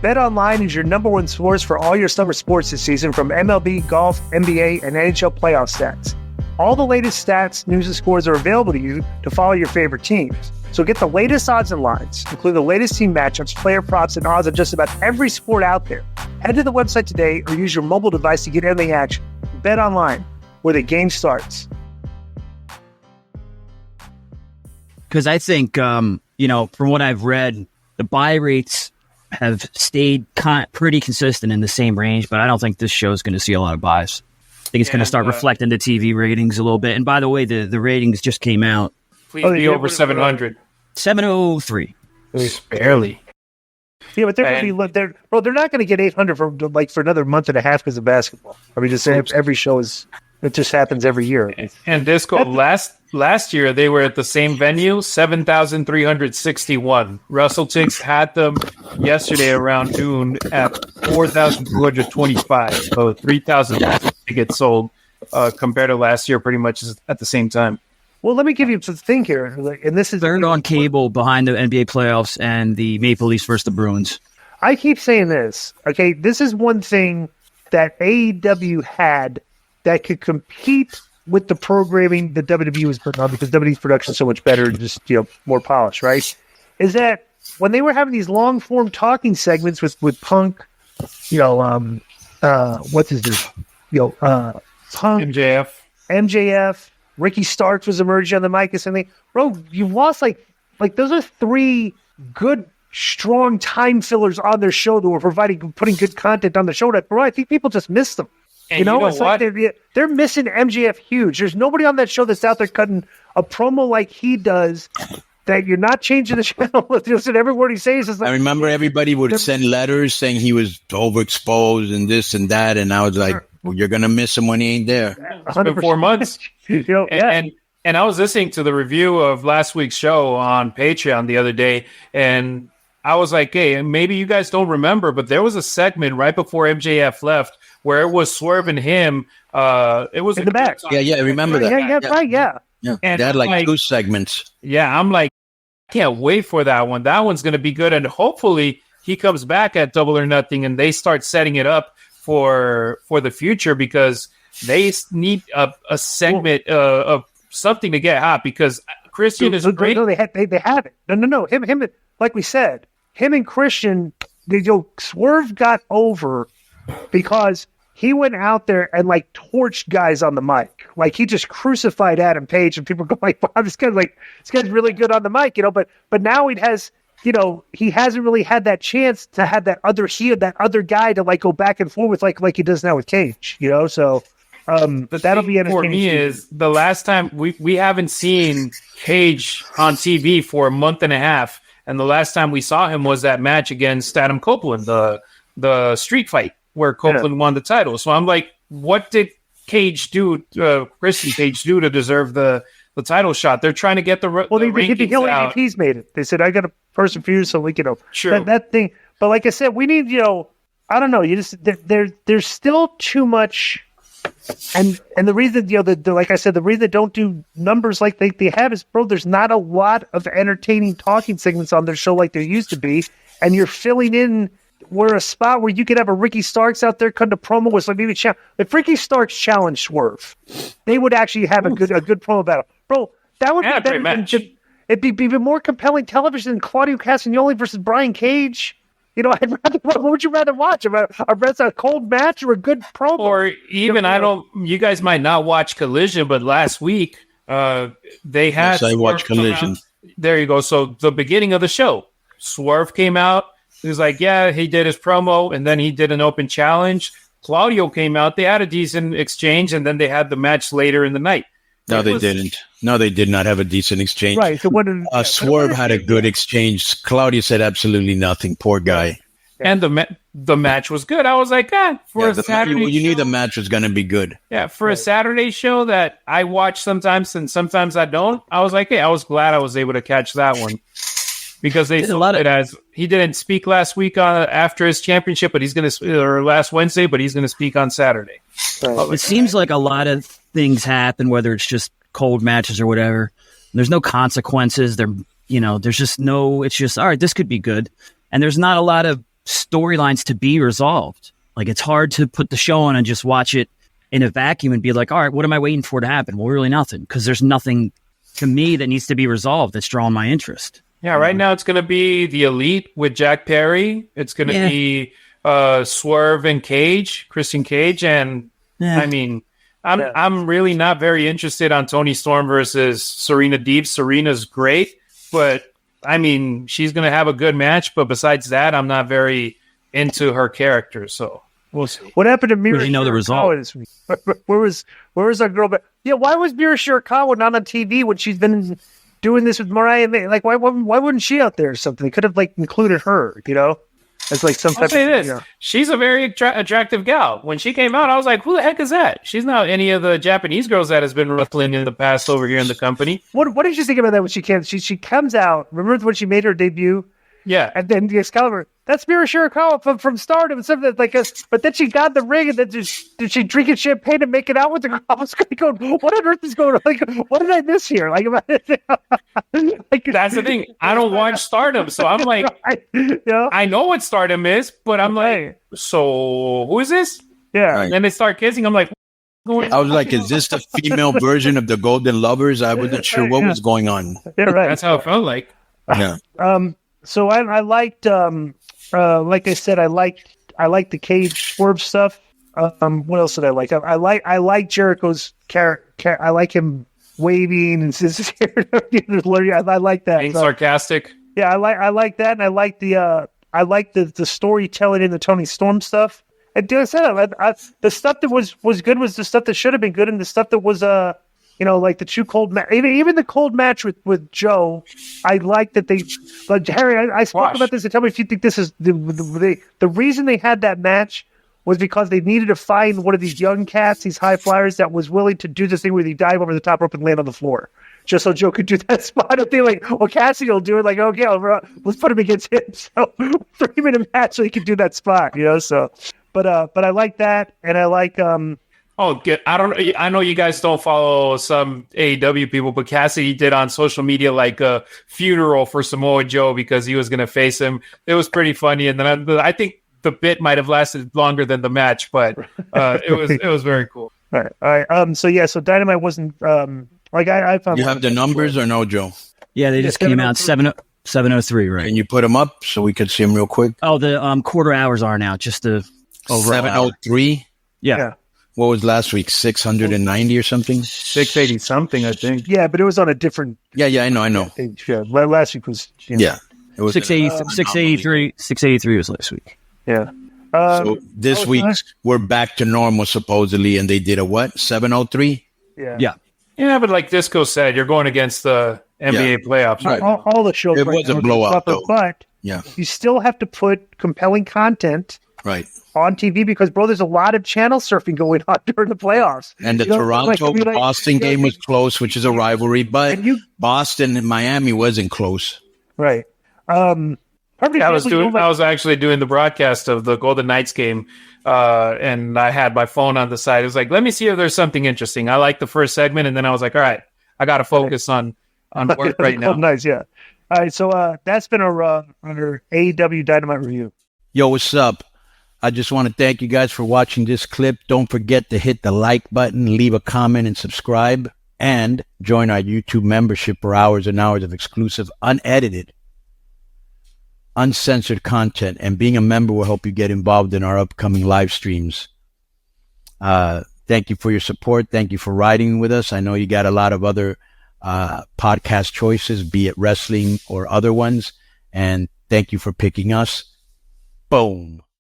BetOnline is your number one source for all your summer sports this season, from MLB, golf, NBA, and NHL playoff stats. All the latest stats, news, and scores are available to you to follow your favorite teams. So get the latest odds and lines, including the latest team matchups, player props, and odds on just about every sport out there. Head to the website today or use your mobile device to get in the action. BetOnline, where the game starts. Because I think, from what I've read, the buy rates have stayed pretty consistent in the same range, but I don't think this show is going to see a lot of buys. I think it's going to start reflecting the TV ratings a little bit. And by the way, the ratings just came out. Please be over 700. 703. Barely. Yeah, but they're going to be they're not going to get 800 for another month and a half because of basketball. I mean, just every show it just happens every year. And Disco, last year they were at the same venue, 7,361. Russell Ticks had them yesterday around noon at 4,225. So 3,000 tickets sold compared to last year, pretty much at the same time. Well, let me give you the thing here, and this is turned on cable behind the NBA playoffs and the Maple Leafs versus the Bruins. I keep saying this. Okay, this is one thing that AEW had that could compete with the programming that WWE was putting on, because WWE's production is so much better, just more polished, right? Is that when they were having these long form talking segments with Punk, what's his name? Punk, MJF, Ricky Starks was emerging on the mic and something. Bro, you've lost like those are three good, strong time fillers on their show that were putting good content on the show. Bro, I think people just miss them. And you know it's what? Like they're missing MJF huge. There's nobody on that show that's out there cutting a promo like he does. That you're not changing the channel. Listen, every word he says is like. I remember everybody would send letters saying he was overexposed and this and that, and I was like, well, "You're gonna miss him when he ain't there." It's been 4 months. And I was listening to the review of last week's show on Patreon the other day, and I was like, "Hey, maybe you guys don't remember, but there was a segment right before MJF left where it was Swerve and him. It was in the back. Yeah, I remember that. Yeah. And they had like 2 segments. Yeah, I'm like, can't wait for that one. That one's going to be good, and hopefully he comes back at Double or Nothing, and they start setting it up for the future, because they need a segment of something to get hot, because Christian is great. No, they have it. No. Him, like we said, him and Christian, Swerve got over because he went out there and torched guys on the mic. Like he just crucified Adam Page, and people go like, "Wow, this guy's really good on the mic," But now he hasn't really had that chance to have that other guy to go back and forth with like he does now with Cage. So that'll be entertaining. For me is the last time we haven't seen Cage on TV for a month and a half, and the last time we saw him was that match against Adam Copeland, the street fight where Copeland won the title. So I'm like, what did Cage do, Christian Cage do to deserve the title shot? They're trying to get the rankings out. ADP's made it. They said, I got a person for you, so we sure. that thing. But like I said, we need, I don't know. You just there's still too much, and the reason like I said, the reason they don't do numbers like they have is, bro, there's not a lot of entertaining talking segments on their show like there used to be, and you're filling in. Where a spot where you could have a Ricky Starks out there cutting a promo was like maybe if Ricky Starks challenged Swerve, they would actually have a good promo battle, bro. That would be better than it'd be even more compelling television than Claudio Castagnoli versus Brian Cage. What would you rather watch? A cold match or a good promo? Or even you guys might not watch Collision, but last week they had. Yes, I watched Collision. There you go. So the beginning of the show, Swerve came out. He was like, yeah, he did his promo, and then he did an open challenge. Claudio came out. They had a decent exchange, and then they had the match later in the night. No, they didn't. No, they did not have a decent exchange. Right. So Swerve had a good exchange. Claudio said absolutely nothing. Poor guy. And the match was good. I was like, for a Saturday you knew the match was going to be good. Yeah, for a Saturday show that I watch sometimes and sometimes I don't, I was like, hey, I was glad I was able to catch that one. Because they sold it as he didn't speak last week after his championship, but he's going to, or last Wednesday, but he's going to speak on Saturday. It seems like a lot of things happen, whether it's just cold matches or whatever. There's no consequences. There's just no. It's just all right. This could be good, and there's not a lot of storylines to be resolved. Like, it's hard to put the show on and just watch it in a vacuum and be like, all right, what am I waiting for to happen? Well, really nothing, because there's nothing to me that needs to be resolved that's drawing my interest. Yeah, right now it's going to be the Elite with Jack Perry. It's going to be Swerve and Christian Cage, and I mean, I'm really not very interested on Toni Storm versus Serena Deeb. Serena's great, but I mean, she's going to have a good match. But besides that, I'm not very into her character. So we'll see. What happened to Mira? Really know the result. Where was our girl? Yeah, why was Mira Shirakawa not on TV when she's been doing this with Mariah May? Like, why wasn't she out there or something? They could have like included her, as like some type I'll say this. of. She's a very attractive gal. When she came out, I was like, who the heck is that? She's not any of the Japanese girls that has been wrestling in the past over here in the company. What did you think about that when she came? She comes out. Remember when she made her debut? Yeah. And then the Excalibur, that's Mira Shirakawa from Stardom and something like this. But then she got in the ring and then did she drinking champagne and making out with the girl? I was going, what on earth is going on? Like, what did I miss here? Like that's the thing. I don't watch Stardom, so I'm like, I know what Stardom is, but I'm like, so who is this? Yeah. Right. And then they start kissing. I'm like, I was like, is this the female version of the Golden Lovers? I wasn't sure what was going on. Yeah, right. That's how it felt like. Yeah. So I liked, like I said, I liked the Cage Swerve stuff. What else did I like? I like Jericho's character. I like him waving and his hair. I like that. Being sarcastic. Yeah, I like that, and I like the storytelling in the Toni Storm stuff. And like I said, the stuff that was good was the stuff that should have been good, and the stuff that was like the two cold match, even the cold match with Joe. I like that they, like Harry. I spoke about this, and tell me if you think this is the reason they had that match was because they needed to find one of these young cats, these high flyers, that was willing to do this thing where they dive over the top rope and land on the floor, just so Joe could do that spot. I'm thinking like, well, Cassidy will do it. Like, okay, let's put him against him. So 3-minute match so he could do that spot. So, but I like that, and I like Oh, good. I know you guys don't follow some AEW people, but Cassidy did on social media like a funeral for Samoa Joe because he was going to face him. It was pretty funny, and then I think the bit might have lasted longer than the match, but it was very cool. All right. So Dynamite wasn't I found. You have the numbers or no, Joe? Yeah, they just came out 7:03, right? Can you put them up so we could see them real quick? Oh, the quarter hours are now just the 7:03. Yeah. What was last week? 690 or something? 680 something, I think. Yeah, but it was on a different. Yeah, I know. Yeah, last week was. Yeah, it was 683. 683 was last week. Yeah. So this week we're back to normal supposedly, and they did a what? 7:03. Yeah. Yeah, but like Disco said, you're going against the NBA playoffs. Right. All the shows. It was a blowout, though. But Yeah, you still have to put compelling content right. on TV because, bro, there's a lot of channel surfing going on during the playoffs. And the Toronto-Boston game was close, which is a rivalry, but Boston and Miami wasn't close. Right. I was actually doing the broadcast of the Golden Knights game, and I had my phone on the side. It was like, let me see if there's something interesting. I liked the first segment, and then I was like, all right, I got to focus on work right now. Nice, yeah. All right, so that's been our AEW Dynamite review. Yo, what's up? I just want to thank you guys for watching this clip. Don't forget to hit the like button, leave a comment, and subscribe, and join our YouTube membership for hours and hours of exclusive, unedited, uncensored content. And being a member will help you get involved in our upcoming live streams. Thank you for your support. Thank you for riding with us. I know you got a lot of other podcast choices, be it wrestling or other ones. And thank you for picking us. Boom.